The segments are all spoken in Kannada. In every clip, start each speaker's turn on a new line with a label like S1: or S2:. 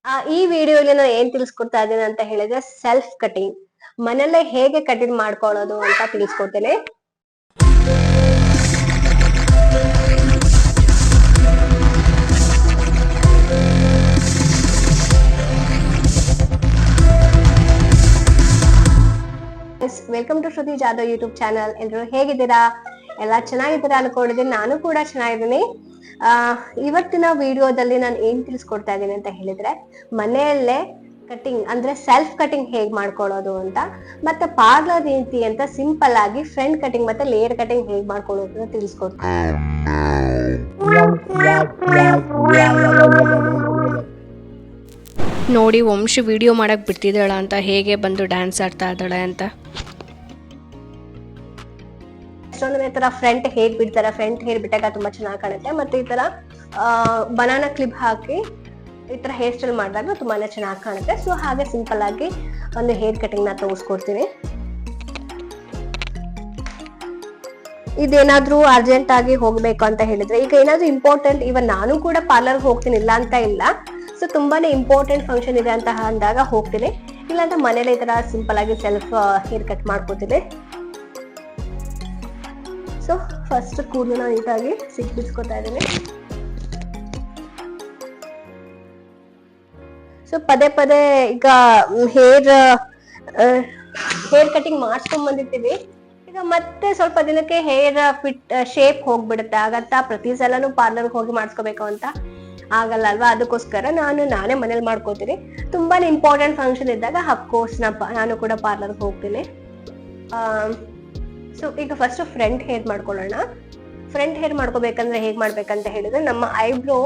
S1: ಈ ವಿಡಿಯೋಲಿ ನಾನು ಏನ್ ತಿಳಿಸ್ಕೊಡ್ತಾ ಇದ್ದೀನಿ ಅಂತ ಹೇಳಿದ್ರೆ ಸೆಲ್ಫ್ ಕಟಿಂಗ್ ಮನೆಯಲ್ಲೇ ಹೇಗೆ ಕಟಿಂಗ್ ಮಾಡ್ಕೊಳ್ಳೋದು ಅಂತ ತಿಳಿಸ್ಕೊಡ್ತೇನೆ. Welcome to Shruti Jadhav YouTube channel. ಎಲ್ಲರೂ ಹೇಗಿದ್ದೀರಾ? ಎಲ್ಲ ಚೆನ್ನಾಗಿದ್ದೀರಾ ಅನ್ಕೊಂಡಿದ್ದೀನಿ. ನಾನು ಕೂಡ ಚೆನ್ನಾಗಿದ್ದೀನಿ. ಇವತ್ತಿನ ವಿಡಿಯೋದಲ್ಲಿ ನಾನು ಏನ್ ತಿಳಿಸ್ಕೊಡ್ತಾ ಇದ್ದೀನಿ ಅಂತ ಹೇಳಿದ್ರೆ ಮನೆಯಲ್ಲೇ ಕಟಿಂಗ್ ಅಂದ್ರೆ ಸೆಲ್ಫ್ ಕಟಿಂಗ್ ಹೇಗ್ ಮಾಡ್ಕೊಳ್ಳೋದು ಅಂತ, ಮತ್ತೆ ಪಾರ್ಲರ್ ರೀತಿ ಅಂತ ಸಿಂಪಲ್ ಆಗಿ ಫ್ರಂಟ್ ಕಟಿಂಗ್ ಮತ್ತೆ ಲೇಯರ್ ಕಟಿಂಗ್ ಹೇಗ್ ಮಾಡ್ಕೊಳ್ಳೋದು ಅಂತ ತಿಳಿಸ್ಕೊಡ್ತೀನಿ.
S2: ನೋಡಿ ವಂಶಿ ವಿಡಿಯೋ ಮಾಡಕ್ ಬಿಟ್ಟಿದ್ದಾಳ ಅಂತ, ಹೇಗೆ ಬಂದು ಡ್ಯಾನ್ಸ್ ಆಡ್ತಾ ಇದ್ದಾಳೆ ಅಂತ.
S1: ಎಷ್ಟೊಂದು ತರ ಫ್ರಂಟ್ ಹೇರ್ ಬಿಡ್ತಾರೆ, ಫ್ರಂಟ್ ಹೇರ್ ಬಿಟ್ಟಾಗ ತುಂಬಾ ಚೆನ್ನಾಗಿ ಕಾಣುತ್ತೆ. ಮತ್ತೆ ಈ ತರ ಬನಾನಾ ಕ್ಲಿಪ್ ಹಾಕಿ ಈ ತರ ಹೇರ್ ಸ್ಟೈಲ್ ಮಾಡಿದಾಗ ತುಂಬಾನೇ ಚೆನ್ನಾಗಿ ಕಾಣುತ್ತೆ. ಸೊ ಹಾಗೆ ಸಿಂಪಲ್ ಆಗಿ ಒಂದು ಹೇರ್ ಕಟಿಂಗ್ ನ ತೋರಿಸ್ಕೊಡ್ತೀನಿ. ಇದೇನಾದ್ರೂ ಅರ್ಜೆಂಟ್ ಆಗಿ ಹೋಗ್ಬೇಕು ಅಂತ ಹೇಳಿದ್ರೆ, ಈಗ ಏನಾದ್ರೂ ಇಂಪಾರ್ಟೆಂಟ್, ಇವನ್ ನಾನು ಕೂಡ ಪಾರ್ಲರ್ ಹೋಗ್ತೀನಿ ಇಲ್ಲ ಅಂತ ಇಲ್ಲ. ಸೊ ತುಂಬಾನೇ ಇಂಪಾರ್ಟೆಂಟ್ ಫಂಕ್ಷನ್ ಇದೆ ಅಂತ ಅಂದಾಗ ಹೋಗ್ತೀನಿ, ಇಲ್ಲಾಂದ್ರೆ ಮನೇಲಿ ಈ ತರ ಸಿಂಪಲ್ ಆಗಿ ಸೆಲ್ಫ್ ಹೇರ್ ಕಟ್ ಮಾಡ್ಕೋತೀನಿ. ಸೊ ಫಸ್ಟ್ ಕೂದಲನ್ನ ನೀಟಾಗಿ ಸಿಕ್ಕಿಸ್ಕೊತಾ ಇದ್ದೀನಿ. ಸೊ ಪದೇ ಪದೇ ಈಗ ಹೇರ್ ಕಟಿಂಗ್ ಮಾಡ್ಸ್ಕೊಂಡ್ ಬಂದಿರ್ತೀವಿ, ಈಗ ಮತ್ತೆ ಸ್ವಲ್ಪ ದಿನಕ್ಕೆ ಹೇರ್ ಫಿಟ್ ಶೇಪ್ ಹೋಗ್ಬಿಡುತ್ತೆ. ಆಗತ್ತಾ ಪ್ರತಿ ಸಲನು ಪಾರ್ಲರ್ಗೆ ಹೋಗಿ ಮಾಡ್ಸ್ಕೋಬೇಕು ಅಂತ ಆಗಲ್ಲ ಅಲ್ವಾ? ಅದಕ್ಕೋಸ್ಕರ ನಾನೇ ಮನೇಲಿ ಮಾಡ್ಕೋತೀನಿ. ತುಂಬಾನೇ ಇಂಪಾರ್ಟೆಂಟ್ ಫಂಕ್ಷನ್ ಇದ್ದಾಗ ಅಫ್ಕೋರ್ಸ್ ನಾನು ಕೂಡ ಪಾರ್ಲರ್ಗೆ ಹೋಗ್ತೀನಿ. ಸೊ ಈಗ ಫಸ್ಟ್ ಫ್ರಂಟ್ ಹೇರ್ ಮಾಡ್ಕೊಳ್ಳೋಣ. ಫ್ರಂಟ್ ಹೇರ್ ಮಾಡ್ಕೋಬೇಕಂದ್ರೆ ಹೇಗ್ ಮಾಡ್ಬೇಕಂತ ಹೇಳಿದ್ರೆ, ನಮ್ಮ ಐಬ್ರೋ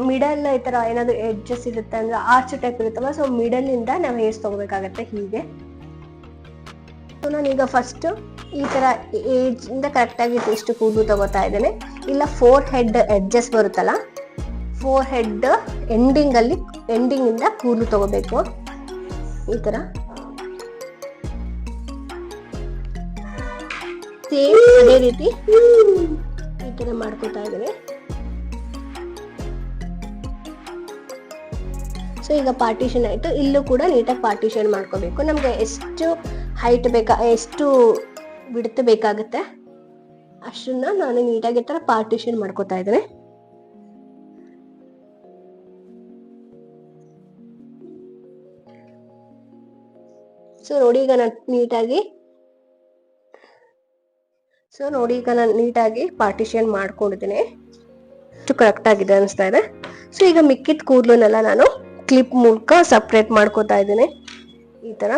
S1: ಮಿಡಲ್ ಈ ತರ ಏನಾದ್ರು ಎಡ್ಜಸ್ ಇರುತ್ತೆ ಅಂದ್ರೆ ಆರ್ಚ್ ಟೈಪ್ ಇರುತ್ತಲ್ಲ, ಸೊ ಮಿಡಲ್ ಇಂದ ನಾವು ಹೇರ್ಸ್ ತಗೋಬೇಕಾಗತ್ತೆ ಹೀಗೆ. ಸೊ ನಾನೀಗ ಫಸ್ಟ್ ಈ ತರ ಏಜ್ ಇಂದ ಕರೆಕ್ಟ್ ಆಗಿ ಇಷ್ಟು ಕೂದಲು ತಗೋತಾ ಇದ್ದೇನೆ. ಇಲ್ಲ ಫೋರ್ ಹೆಡ್ ಎಡ್ಜಸ್ ಬರುತ್ತಲ್ಲ, ಫೋರ್ ಹೆಡ್ ಎಂಡಿಂಗ್ ಇಂದ ಕೂದಲು ತಗೋಬೇಕು ಈ ತರ. ಸೇಮ್ ಅದೇ ರೀತಿ ಈ ತರ ಮಾಡ್ಕೊತಾ ಇದ್ದೇನೆ. ಸೊ ಈಗ ಪಾರ್ಟಿಷನ್ ಆಯ್ತು, ಇಲ್ಲೂ ಕೂಡ ನೀಟಾಗಿ ಪಾರ್ಟಿಷನ್ ಮಾಡ್ಕೋಬೇಕು. ನಮ್ಗೆ ಎಷ್ಟು ಹೈಟ್ ಎಷ್ಟು ಬಿಡ್ತು ಬೇಕಾಗುತ್ತೆ ಅಷ್ಟನ್ನ ನಾನು ನೀಟಾಗಿ ತರ ಪಾರ್ಟಿಷನ್ ಮಾಡ್ಕೋತಾ ಇದ್ದೇನೆ. ಸೊ ನೋಡಿ ಈಗ ನಾನು ನೀಟಾಗಿ ಪಾರ್ಟಿಷನ್ ಮಾಡ್ಕೊಂಡಿದ್ದೀನಿ. ಇಷ್ಟು ಕರೆಕ್ಟ್ ಆಗಿದೆ ಅನಿಸ್ತಾ ಇದೆ. ಸೊ ಈಗ ಮಿಕ್ಕಿದ ಕೂದಲನ್ನೆಲ್ಲ ನಾನು ಕ್ಲಿಪ್ ಮೂಲಕ ಸಪ್ರೇಟ್ ಮಾಡ್ಕೋತಾ ಇದ್ದೀನಿ ಈ ತರ.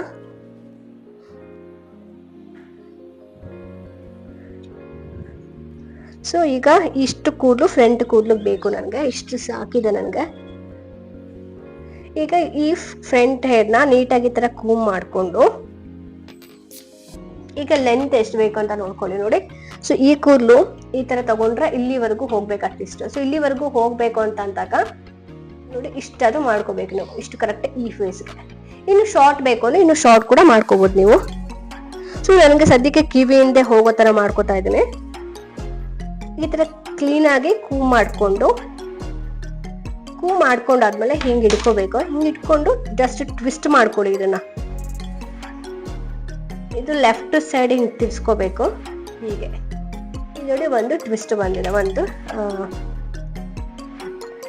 S1: ಸೊ ಈಗ ಇಷ್ಟು ಕೂದಲು ಫ್ರಂಟ್ ಕೂದಲು ಬೇಕು ನನಗೆ, ಇಷ್ಟು ಸಾಕಿದೆ ನನಗೆ. ಈಗ ಈ ಫ್ರಂಟ್ ಹೇರ್ನ ನೀಟಾಗಿ ತರ ಕೂಮ್ ಮಾಡ್ಕೊಂಡು, ಈಗ ಲೆಂತ್ ಎಷ್ಟು ಬೇಕು ಅಂತ ನೋಡ್ಕೊಳ್ಳಿ. ನೋಡಿ, ಸೊ ಈ ಕೂದಲು ಈ ತರ ತಗೊಂಡ್ರೆ ಇಲ್ಲಿವರೆಗೂ ಹೋಗ್ಬೇಕು ಅಟ್ಲೀಸ್ಟ್. ಸೊ ಇಲ್ಲಿವರೆಗೂ ಹೋಗ್ಬೇಕು ಅಂತ ಅಂದಾಗ ನೋಡಿ ಇಷ್ಟಾದ್ರೂ ಮಾಡ್ಕೋಬೇಕು ನಾವು, ಇಷ್ಟು ಕರೆಕ್ಟ್ ಈ ಫೇಸ್ಗೆ. ಇನ್ನು ಶಾರ್ಟ್ ಬೇಕು ಅಂದ್ರೆ ಇನ್ನು ಶಾರ್ಟ್ ಕೂಡ ಮಾಡ್ಕೋಬಹುದು ನೀವು. ಸೊ ನನಗೆ ಸದ್ಯಕ್ಕೆ ಕಿವಿಯಿಂದ ಹೋಗೋ ತರ ಮಾಡ್ಕೋತಾ ಇದ್ದೀನಿ. ಈ ತರ ಕ್ಲೀನ್ ಆಗಿ ಕೂಮ್ ಮಾಡ್ಕೊಂಡಾದ್ಮೇಲೆ ಹಿಂಗ್ ಇಟ್ಕೋಬೇಕು. ಹಿಂಗ್ ಇಟ್ಕೊಂಡು ಜಸ್ಟ್ ಟ್ವಿಸ್ಟ್ ಮಾಡ್ಕೊಡಿ ಇದನ್ನ. ಇದು ಲೆಫ್ಟ್ ಸೈಡ್ ಹಿಂಗ್ ತಿರ್ಸ್ಕೋಬೇಕು ಹೀಗೆ. ನೋಡಿ ಒಂದು ಟ್ವಿಸ್ಟ್ ಬಂದಿದೆ, ಒಂದು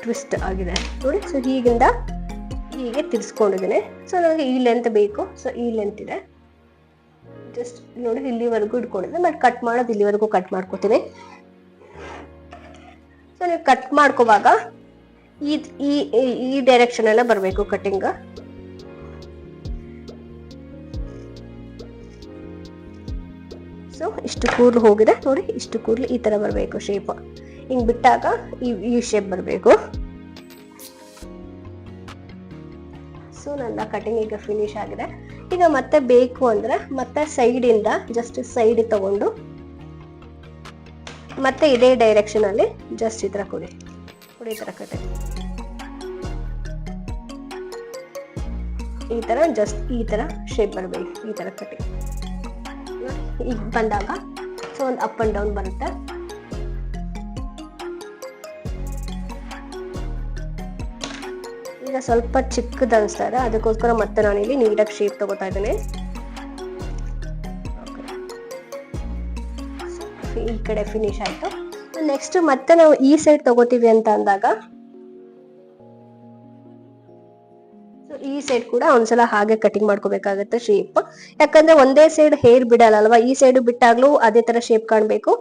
S1: ಟ್ವಿಸ್ಟ್ ಆಗಿದೆ ನೋಡಿ. ಸೊ ಹೀಗೆ ತಿರ್ಸ್ಕೊಂಡಿದ್ದೀನಿ. ಸೊ ನನಗೆ ಈ ಲೆಂತ್ ಬೇಕು, ಸೊ ಈ ಲೆಂತ್ ಇದೆ. ಜಸ್ಟ್ ನೋಡಿ ಇಲ್ಲಿವರೆಗೂ ಇಟ್ಕೊಂಡಿದ್ದೆ, ಬಟ್ ಕಟ್ ಮಾಡೋದು ಇಲ್ಲಿವರೆಗೂ ಕಟ್ ಮಾಡ್ಕೋತೀನಿ. ಸೊ ನೀವು ಕಟ್ ಮಾಡ್ಕೋವಾಗ ಈ ಡೈರೆಕ್ಷನ್ ಎಲ್ಲ ಬರಬೇಕು ಕಟಿಂಗ್. ಸೊ ಇಷ್ಟು ಕೂದಲು ಹೋಗಿದೆ ನೋಡಿ, ಇಷ್ಟು ಕೂದಲು ಈ ತರ ಬರಬೇಕು ಶೇಪ್. ಹಿಂಗ್ ಬಿಟ್ಟಾಗ ಈ ಶೇಪ್ ಬರಬೇಕು. ಸೊ ನನ್ನ ಕಟಿಂಗ್ ಈಗ ಫಿನಿಶ್ ಆಗಿದೆ. ಈಗ ಮತ್ತೆ ಬೇಕು ಅಂದ್ರೆ ಮತ್ತೆ ಸೈಡ್ ಇಂದ ಜಸ್ಟ್ ಸೈಡ್ ತಗೊಂಡು ಮತ್ತೆ ಇದೇ ಡೈರೆಕ್ಷನ್ ಅಲ್ಲಿ ಜಸ್ಟ್ ಈ ತರ ಕೊಡಿ ಈ ತರ ಕಟಿಂಗ್. ಈ ತರ ಜಸ್ಟ್ ಈ ತರ ಶೇಪ್ ಬರಬೇಕು, ಈ ತರ ಕಟಿಂಗ್. ಈಗ ಬಂದಾಗ ಸೊ ಒಂದು ಅಪ್ ಅಂಡ್ ಡೌನ್ ಬರುತ್ತೆ. ಈಗ ಸ್ವಲ್ಪ ಚಿಕ್ಕದು ಅನಿಸ್ತಾ ಇದೆ, ಅದಕ್ಕೋಸ್ಕರ ಮತ್ತೆ ನಾನು ಇಲ್ಲಿ ನೀಟಾಗಿ ಶೇಪ್ ತಗೋತಾ ಇದ್ದೇನೆ. ಈ ಕಡೆ ಫಿನಿಶ್ ಆಯ್ತು. ನೆಕ್ಸ್ಟ್ ಮತ್ತೆ ನಾವು ಈ ಸೈಡ್ ತಗೋತೀವಿ ಅಂತ ಅಂದಾಗ ಈ ಸೈಡ್ ಕೂಡ ಒಂದ್ಸಲ ಹಾಗೆ ಕಟಿಂಗ್ ಮಾಡ್ಕೋಬೇಕಾಗತ್ತೆ ಶೇಪ್. ಯಾಕಂದ್ರೆ ಒಂದೇ ಸೈಡ್ ಹೇರ್ ಬಿಡಲ್ಲ ಅಲ್ವಾ, ಈ ಸೈಡ್ ಬಿಟ್ಟಾಗ್ಲೂ ಅದೇ ತರ ಶೇಪ್ ಕಾಣ್ಬೇಕು,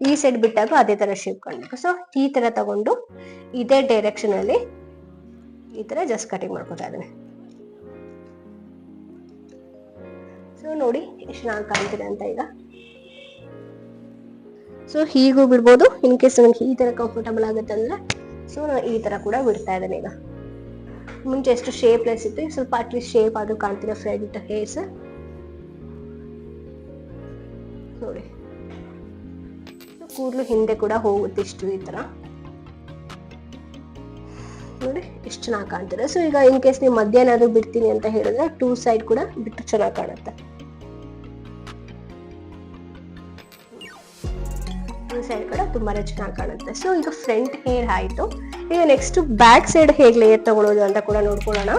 S1: ಈ ಸೈಡ್ ಬಿಟ್ಟಾಗ್ಲೂ ಅದೇ ತರ ಶೇಪ್ ಕಾಣ್ಬೇಕು. ಸೊ ಈ ತರ ತಗೊಂಡು ಇದೇ ಡೈರೆಕ್ಷನ್ ಅಲ್ಲಿ ಈ ತರ ಜಸ್ಟ್ ಕಟಿಂಗ್ ಮಾಡ್ಕೊತಾ ಇದ್ದೇನೆ. ಸೊ ನೋಡಿ ಎಷ್ಟು ಚೆನ್ನಾಗಿ ಕಾಣ್ತಿದೆ ಅಂತ ಈಗ. ಸೊ ಹೀಗೂ ಬಿಡ್ಬೋದು, ಇನ್ ಕೇಸ್ ನನಗೆ ಈ ತರ ಕಂಫರ್ಟಬಲ್ ಆಗುತ್ತೆ ಅಂದ್ರೆ ಸೊ ನಾನು ಈ ತರ ಕೂಡ ಬಿಡ್ತಾ ಇದ್ದೇನೆ. ಈಗ ಮುಂಚೆ ಎಷ್ಟು ಶೇಪ್ಲೆಸ್ ಇತ್ತು, ಸ್ವಲ್ಪ ಅಟ್ಲೀಸ್ಟ್ ಶೇಪ್ ಆದ್ರೂ ಕಾಣ್ತಿದೆ ಫ್ರಂಟ್ ಹೇರ್ಸ್ ನೋಡಿ. ಕೂದಲು ಹಿಂದೆ ಕೂಡ ಹೋಗುತ್ತೆ ಇಷ್ಟು ಈ ತರ ನೋಡಿ, ಎಷ್ಟು ಚೆನ್ನಾಗಿ ಕಾಣ್ತಿದೆ. ಸೊ ಈಗ ಇನ್ ಕೇಸ್ ನೀವು ಮಧ್ಯಾಹ್ನ ಅದು ಬಿಡ್ತೀನಿ ಅಂತ ಹೇಳಿದ್ರೆ 2 ಸೈಡ್ ಕೂಡ ಬಿಟ್ಟು ಚೆನ್ನಾಗಿ ಕಾಣುತ್ತೆ. ಸೈಡ್ ಕೂಡ ತುಂಬಾನೇ ಚೆನ್ನಾಗಿ ಕಾಣುತ್ತೆ. ಸೊ ಈಗ ಫ್ರಂಟ್ ಹೇರ್ ಆಯ್ತು. ಈಗ ನೆಕ್ಸ್ಟ್ ಬ್ಯಾಕ್ ಸೈಡ್ ಹೇಗೆ ಲೇಯರ್ ತಗೊಳ್ಳೋದು ಅಂತ ಕೂಡ ನೋಡ್ಕೊಳ್ಳೋಣ.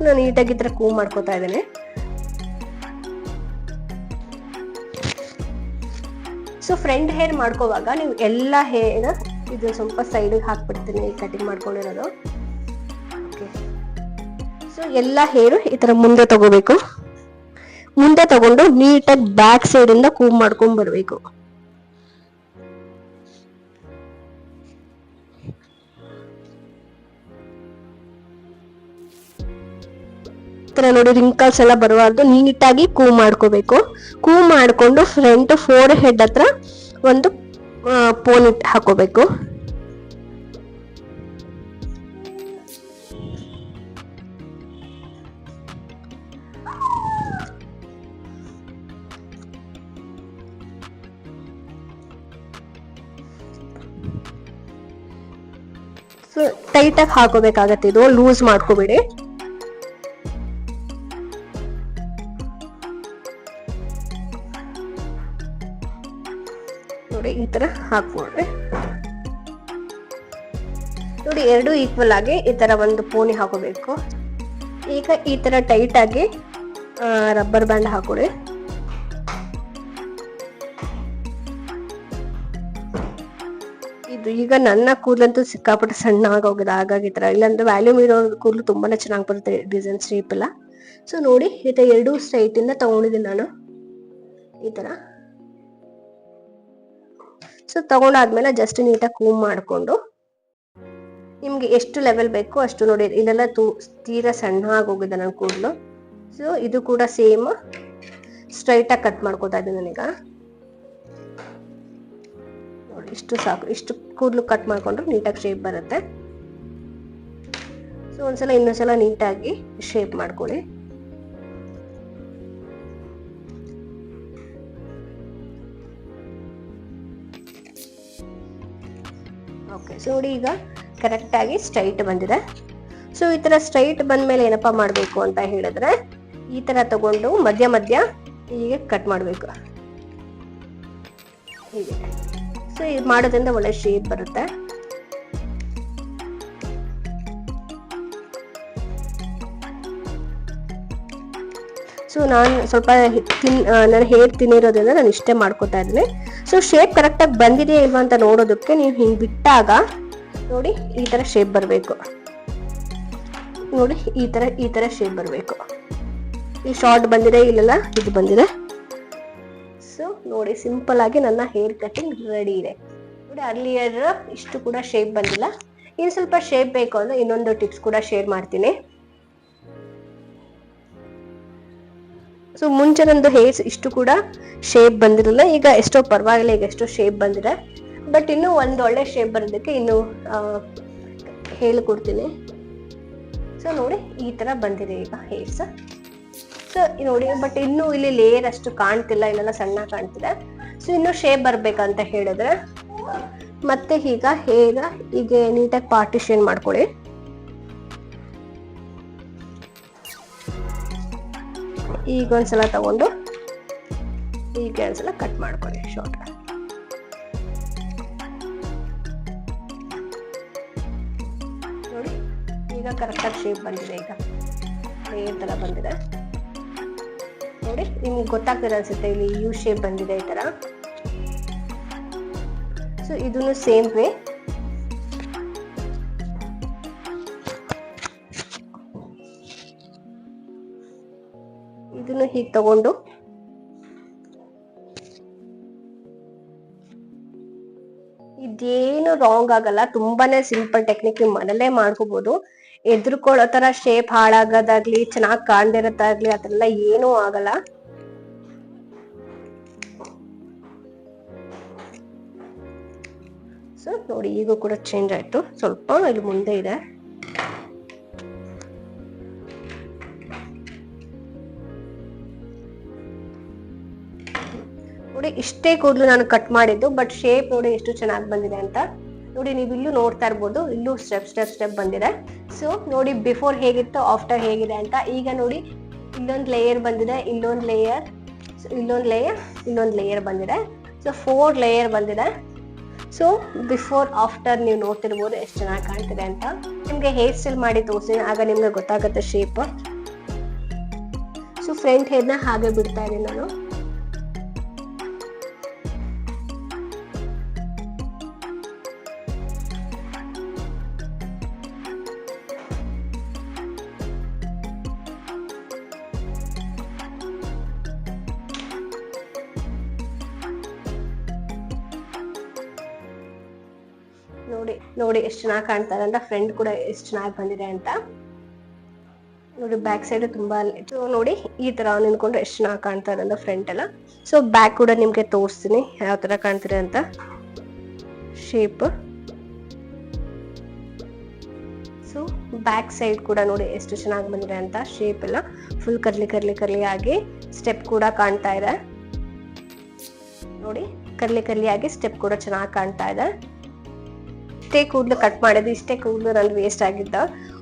S1: ನಾನು ನೀಟಾಗಿ ಈ ತರ ಕೂಮ್ ಮಾಡ್ಕೋತಾ ಇದ್ದೇನೆ. ಸೊ ಫ್ರಂಟ್ ಹೇರ್ ಮಾಡ್ಕೋವಾಗ ನೀವು ಎಲ್ಲ ಹೇರ್ ಇದು ಸ್ವಲ್ಪ ಸೈಡಿಗೆ ಹಾಕ್ಬಿಡ್ತೀನಿ ಕಟಿಂಗ್ ಮಾಡ್ಕೊಂಡಿರೋದು. ಓಕೆ, ಸೊ ಎಲ್ಲ ಹೇರು ಈ ತರ ಮುಂದೆ ತಗೋಬೇಕು. ಮುಂದೆ ತಗೊಂಡು ನೀಟಾಗಿ ಬ್ಯಾಕ್ ಸೈಡ್ ಇಂದ ಕೂಮ್ ಮಾಡ್ಕೊಂಡ್ ಬರ್ಬೇಕು. ನೋಡಿ ರಿಂಕಲ್ಸ್ ಎಲ್ಲ ಬರಬಾರ್ದು, ನೀಟಾಗಿ ಕೂಮ್ ಮಾಡ್ಕೋಬೇಕು. ಕೂಮ್ ಮಾಡ್ಕೊಂಡು ಫ್ರಂಟ್ ಫೋರ್ ಹೆಡ್ ಹತ್ರ ಒಂದು ಪೋನಿಟ್ ಹಾಕೋಬೇಕು. ಟೈಟ್ ಆಗಿ ಹಾಕೋಬೇಕಾಗತ್ತೆ, ಇದು ಲೂಸ್ ಮಾಡ್ಕೋಬೇಡಿ. ನೋಡಿ ಈ ತರ ಹಾಕೊಡ್ರಿ. ನೋಡಿ ಎರಡು ಈಕ್ವಲ್ ಆಗಿ ಈ ತರ ಒಂದು ಪೋನಿ ಹಾಕೋಬೇಕು. ಈಗ ಈ ತರ ಟೈಟ್ ಆಗಿ ರಬ್ಬರ್ ಬ್ಯಾಂಡ್ ಹಾಕೊಡಿ. ಇದು ಈಗ ನನ್ನ ಕೂದಲಂತೂ ಸಿಕ್ಕಾಪಟ್ಟೆ ಸಣ್ಣ ಆಗೋಗಿದೆ, ಹಾಗಾಗಿ ಈ ತರ. ಇಲ್ಲಾಂದ್ರೆ ವ್ಯಾಲ್ಯೂಮ್ ಇರೋ ಕೂದಲು ತುಂಬಾನೇ ಚೆನ್ನಾಗಿ ಬರುತ್ತೆ, ಡಿಸೈನ್ ಶೇಪ್ ಎಲ್ಲ. ಸೊ ನೋಡಿ ಈ ತರ ಎರಡು ಸ್ಟ್ರೈಟ್ ಇಂದ ತಗೊಂಡಿದ್ದೀನಿ ನಾನು ಈ ತರ. ಸೊ ತಗೊಂಡಾದ್ಮೇಲೆ ಜಸ್ಟ್ ನೀಟಾಗಿ ಕೂಮ್ ಮಾಡ್ಕೊಂಡು ನಿಮ್ಗೆ ಎಷ್ಟು ಲೆವೆಲ್ ಬೇಕು ಅಷ್ಟು ನೋಡಿ. ಇಲ್ಲೆಲ್ಲ ತೀರಾ ಸಣ್ಣ ಆಗೋಗಿದೆ ನನ್ನ ಕೂದಲು. ಸೊ ಇದು ಕೂಡ ಸೇಮ್ ಸ್ಟ್ರೈಟ್ ಆಗಿ ಕಟ್ ಮಾಡ್ಕೋತಾ ಇದ್ದೀನಿ ನಾನೀಗ. ನೋಡಿ ಇಷ್ಟು ಸಾಕು, ಇಷ್ಟು ಕೂದಲು ಕಟ್ ಮಾಡ್ಕೊಂಡ್ರೆ ನೀಟಾಗಿ ಶೇಪ್ ಬರುತ್ತೆ. ಸೊ ಒಂದ್ಸಲ ಇನ್ನೊಂದ್ಸಲ ನೀಟಾಗಿ ಶೇಪ್ ಮಾಡ್ಕೊಳ್ಳಿ. ಓಕೆ, ಸೊ ನೋಡಿ ಈಗ ಕರೆಕ್ಟ್ ಆಗಿ ಸ್ಟ್ರೈಟ್ ಬಂದಿದೆ. ಸೊ ಈ ತರ ಸ್ಟ್ರೈಟ್ ಬಂದ್ಮೇಲೆ ಏನಪ್ಪಾ ಮಾಡ್ಬೇಕು ಅಂತ ಹೇಳಿದ್ರೆ ಈ ತರ ತಗೊಂಡು ಮಧ್ಯ ಮಧ್ಯ ಹೀಗೆ ಕಟ್ ಮಾಡ್ಬೇಕು ಹೀಗೆ. ಸೊ ಇದು ಮಾಡೋದ್ರಿಂದ ಒಳ್ಳೆ ಶೇಪ್ ಬರುತ್ತೆ. ಸೊ ನಾನು ಸ್ವಲ್ಪ ನನ್ನ ಹೇರ್ ತಿನ್ನಿರೋದ್ರಿಂದ ನಾನು ಇಷ್ಟೇ ಮಾಡ್ಕೊತಾ ಇದ್ದೀನಿ. ಸೊ ಶೇಪ್ ಕರೆಕ್ಟಾಗಿ ಬಂದಿದೆಯಾ ಇಲ್ವಾ ಅಂತ ನೋಡೋದಕ್ಕೆ ನೀವು ಹಿಂಗೆ ಬಿಟ್ಟಾಗ ನೋಡಿ ಈ ತರ ಶೇಪ್ ಬರಬೇಕು. ನೋಡಿ ಈ ತರ ಶೇಪ್ ಬರಬೇಕು. ಈ ಶಾರ್ಟ್ ಬಂದಿದೆ, ಇಲ್ಲೆಲ್ಲ ಇದು ಬಂದಿದೆ. ಸೊ ನೋಡಿ ಸಿಂಪಲ್ ಆಗಿ ನನ್ನ ಹೇರ್ ಕಟಿಂಗ್ ರೆಡಿ ಇದೆ. ನೋಡಿ ಅರ್ಲಿಯರ್ ಇಷ್ಟು ಕೂಡ ಶೇಪ್ ಬಂದಿಲ್ಲ. ಇನ್ನು ಸ್ವಲ್ಪ ಶೇಪ್ ಬೇಕು ಅಂದ್ರೆ ಇನ್ನೊಂದು ಟಿಪ್ಸ್ ಕೂಡ ಶೇರ್ ಮಾಡ್ತೀನಿ. ಸೊ ಮುಂಚೆ ನಂದು ಹೇರ್ಸ್ ಇಷ್ಟು ಕೂಡ ಶೇಪ್ ಬಂದಿರಲಿಲ್ಲ, ಈಗ ಎಷ್ಟೋ ಪರವಾಗಿಲ್ಲ, ಈಗ ಎಷ್ಟೋ ಶೇಪ್ ಬಂದಿದೆ. ಬಟ್ ಇನ್ನು ಒಂದು ಒಳ್ಳೆ ಶೇಪ್ ಬರೋದಕ್ಕೆ ಇನ್ನು ಹೇಳಿಕೊಡ್ತೀನಿ. ಸೊ ನೋಡಿ ಈ ತರ ಬಂದಿದೆ ಈಗ ಹೇರ್ಸ್. ಸೊ ನೋಡಿ ಬಟ್ ಇನ್ನು ಇಲ್ಲಿ ಲೇಯರ್ ಅಷ್ಟು ಕಾಣ್ತಿಲ್ಲ, ಇಲ್ಲೆಲ್ಲ ಸಣ್ಣ ಕಾಣ್ತಿದೆ. ಸೊ ಇನ್ನು ಶೇಪ್ ಬರ್ಬೇಕಂತ ಹೇಳಿದ್ರೆ ಮತ್ತೆ ಈಗ ಹೇಗ ಹೀಗೆ ನೀಟಾಗಿ ಪಾರ್ಟಿಷನ್ ಮಾಡ್ಕೊಳ್ಳಿ. ಈಗ ಒಂದ್ಸಲ ತಗೊಂಡು ಈಗ ಒಂದ್ಸಲ ಕಟ್ ಮಾಡ್ಕೊಳ್ಳಿ ಶಾರ್ಟ್. ಈಗ ಕರೆಕ್ಟಾಗಿ ಶೇಪ್ ಬಂದಿದೆ. ಈಗ ಲೇಯರ್ ತರ ಬಂದಿದೆ ನೋಡಿ, ನಿಮ್ಗೆ ಗೊತ್ತಾಗ್ತದೆ ಅನ್ಸುತ್ತೆ, ಇಲ್ಲಿ ಯು ಶೇಪ್ ಬಂದಿದೆ ಈ ತರ. ಸೊ ಇದನ್ನು ಸೇಮ್ ವೇ ಇದನ್ನು ಹೀಗೆ ತಗೊಂಡು ಇದೇನು ರಾಂಗ್ ಆಗಲ್ಲ, ತುಂಬಾನೇ ಸಿಂಪಲ್ ಟೆಕ್ನಿಕ್, ನೀವು ಮನೇಲೇ ಮಾಡ್ಕೋಬಹುದು. ಎದ್ರುಕೊಳ್ಳೋ ತರ ಶೇಪ್ ಹಾಳಾಗೋದಾಗ್ಲಿ, ಚೆನ್ನಾಗಿ ಕಾಣ್ದಿರತ್ತಾಗ್ಲಿ ಅದೆಲ್ಲ ಏನೂ ಆಗಲ್ಲ. ಸೊ ನೋಡಿ, ಈಗ ಕೂಡ ಚೇಂಜ್ ಆಯ್ತು, ಸ್ವಲ್ಪ ಇಲ್ಲಿ ಮುಂದೆ ಇದೆ. ನೋಡಿ ಇಷ್ಟೇ ಕೂದಲು ನಾನು ಕಟ್ ಮಾಡಿದ್ದು, ಬಟ್ ಶೇಪ್ ನೋಡಿ ಎಷ್ಟು ಚೆನ್ನಾಗಿ ಬಂದಿದೆ ಅಂತ. ನೋಡಿ ನೀವು ಇಲ್ಲೂ ನೋಡ್ತಾ ಇರ್ಬೋದು, ಇಲ್ಲೂ ಸ್ಟೆಪ್ ಬಂದಿದೆ. ಸೊ ನೋಡಿ ಬಿಫೋರ್ ಹೇಗಿತ್ತು, ಆಫ್ಟರ್ ಹೇಗಿದೆ ಅಂತ. ಈಗ ನೋಡಿ ಇಲ್ಲೊಂದು ಲೇಯರ್ ಬಂದಿದೆ, ಇಲ್ಲೊಂದು ಲೇಯರ್, ಇಲ್ಲೊಂದು ಲೇಯರ್, ಇಲ್ಲೊಂದು ಲೇಯರ್ ಬಂದಿದೆ. ಸೊ 4 ಲೇಯರ್ ಬಂದಿದೆ. ಸೊ ಬಿಫೋರ್ ಆಫ್ಟರ್ ನೀವು ನೋಡ್ತಿರ್ಬೋದು ಎಷ್ಟು ಚೆನ್ನಾಗಿ ಕಾಣ್ತಿದೆ ಅಂತ. ನಿಮ್ಗೆ ಹೇರ್ ಸ್ಟೈಲ್ ಮಾಡಿ ತೋರಿಸ್ತೀನಿ, ಆಗ ನಿಮ್ಗೆ ಗೊತ್ತಾಗುತ್ತೆ ಶೇಪ್. ಸೊ ಫ್ರಂಟ್ ಹೇರ್ನ ಹಾಗೆ ಬಿಡ್ತಾ ಇದ್ದೀನಿ ನಾನು. ನೋಡಿ ನೋಡಿ ಎಷ್ಟು ಚೆನ್ನಾಗಿ ಕಾಣ್ತಾರೆ ಅಂತ, ಫ್ರಂಟ್ ಕೂಡ ಎಷ್ಟು ಚೆನ್ನಾಗಿ ಬಂದಿದೆ ಅಂತ. ನೋಡಿ ಬ್ಯಾಕ್ ಸೈಡ್ ತುಂಬಾ ನೋಡಿ ಈ ತರ ನಿಂತ್ಕೊಂಡ್ರೆ ಎಷ್ಟು ಚೆನ್ನಾಗಿ ಕಾಣ್ತಾರೆ ಅಂತ ಫ್ರಂಟ್ ಎಲ್ಲ. ಸೊ ಬ್ಯಾಕ್ ಕೂಡ ನಿಮ್ಗೆ ತೋರಿಸ್ತೀನಿ ಯಾವ ತರ ಕಾಣ್ತಿದೆ ಅಂತ ಶೇಪ್. ಸೊ ಬ್ಯಾಕ್ ಸೈಡ್ ಕೂಡ ನೋಡಿ ಎಷ್ಟು ಚೆನ್ನಾಗಿ ಬಂದಿದೆ ಅಂತ ಶೇಪ್ ಎಲ್ಲ. ಫುಲ್ ಕರ್ಲಿ ಆಗಿ ಸ್ಟೆಪ್ ಕೂಡ ಕಾಣ್ತಾ ಇದೆ ನೋಡಿ, ಕರ್ಲಿ ಆಗಿ ಸ್ಟೆಪ್ ಕೂಡ ಚೆನ್ನಾಗಿ ಕಾಣ್ತಾ ಇದೆ. ಇಷ್ಟೇ ಕೂದಲು ಕಟ್ ಮಾಡಿದ್ದು, ಇಷ್ಟೇ ಕೂದಲು ನಂದು ವೇಸ್ಟ್ ಆಗಿದ್ದ.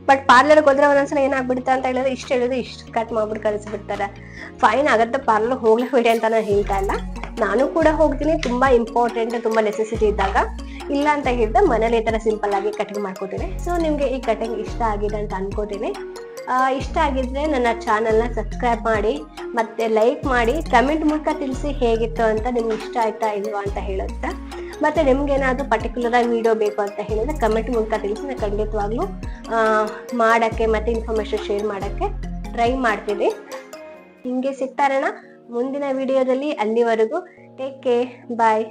S1: ಬಟ್ ಪಾರ್ಲರ್ಗೆ ಹೋದ್ರೆ ಒಂದೊಂದ್ಸಲ ಏನಾಗ್ಬಿಡುತ್ತೆ ಅಂತ ಹೇಳಿದ್ರೆ, ಇಷ್ಟು ಹೇಳಿದ್ರೆ ಇಷ್ಟು ಕಟ್ ಮಾಡ್ಬಿಟ್ಟು ಕಳಿಸ್ಬಿಡ್ತಾರೆ. ಫೈನ್ ಆಗುತ್ತೆ, ಪಾರ್ಲರ್ ಹೋಗ್ಲೇಬೇಡಿ ಅಂತ ನಾನು ಹೇಳ್ತಾ ಇಲ್ಲ, ನಾನು ಕೂಡ ಹೋಗ್ತೀನಿ ತುಂಬಾ ಇಂಪಾರ್ಟೆಂಟ್, ತುಂಬಾ ನೆಸೆಸಿಟಿ ಇದ್ದಾಗ. ಇಲ್ಲ ಅಂತ ಹೇಳಿದ್ರೆ ಮನೇಲಿ ಈ ತರ ಸಿಂಪಲ್ ಆಗಿ ಕಟಿಂಗ್ ಮಾಡ್ಕೊತೀನಿ. ಸೊ ನಿಮ್ಗೆ ಈ ಕಟಿಂಗ್ ಇಷ್ಟ ಆಗಿದೆ ಅಂತ ಅನ್ಕೋತೀನಿ. ಇಷ್ಟ ಆಗಿದ್ರೆ ನನ್ನ ಚಾನಲ್ನ ಸಬ್ಸ್ಕ್ರೈಬ್ ಮಾಡಿ, ಮತ್ತೆ ಲೈಕ್ ಮಾಡಿ, ಕಮೆಂಟ್ ಮೂಲಕ ತಿಳಿಸಿ ಹೇಗಿತ್ತು ಅಂತ, ನಿಮ್ಗೆ ಇಷ್ಟ ಆಯ್ತಾ ಇಲ್ವಾ ಅಂತ ಹೇಳುತ್ತೆ. ಮತ್ತೆ ನಿಮ್ಗೆ ಏನಾದ್ರು ಪರ್ಟಿಕ್ಯುಲರ್ ಆಗಿ ವಿಡಿಯೋ ಬೇಕು ಅಂತ ಹೇಳಿದ್ರೆ ಕಮೆಂಟ್ ಮೂಲಕ ತಿಳಿಸಿ, ನಾನು ಖಂಡಿತವಾಗ್ಲೂ ಮಾಡಕ್ಕೆ ಮತ್ತೆ ಇನ್ಫಾರ್ಮೇಶನ್ ಶೇರ್ ಮಾಡಕ್ಕೆ ಟ್ರೈ ಮಾಡ್ತೀನಿ. ಹಿಂಗೆ ಸಿಗ್ತಾರಣ ಮುಂದಿನ ವಿಡಿಯೋದಲ್ಲಿ. ಅಲ್ಲಿವರೆಗೂ ಟೇಕ್ ಕೇರ್, ಬಾಯ್.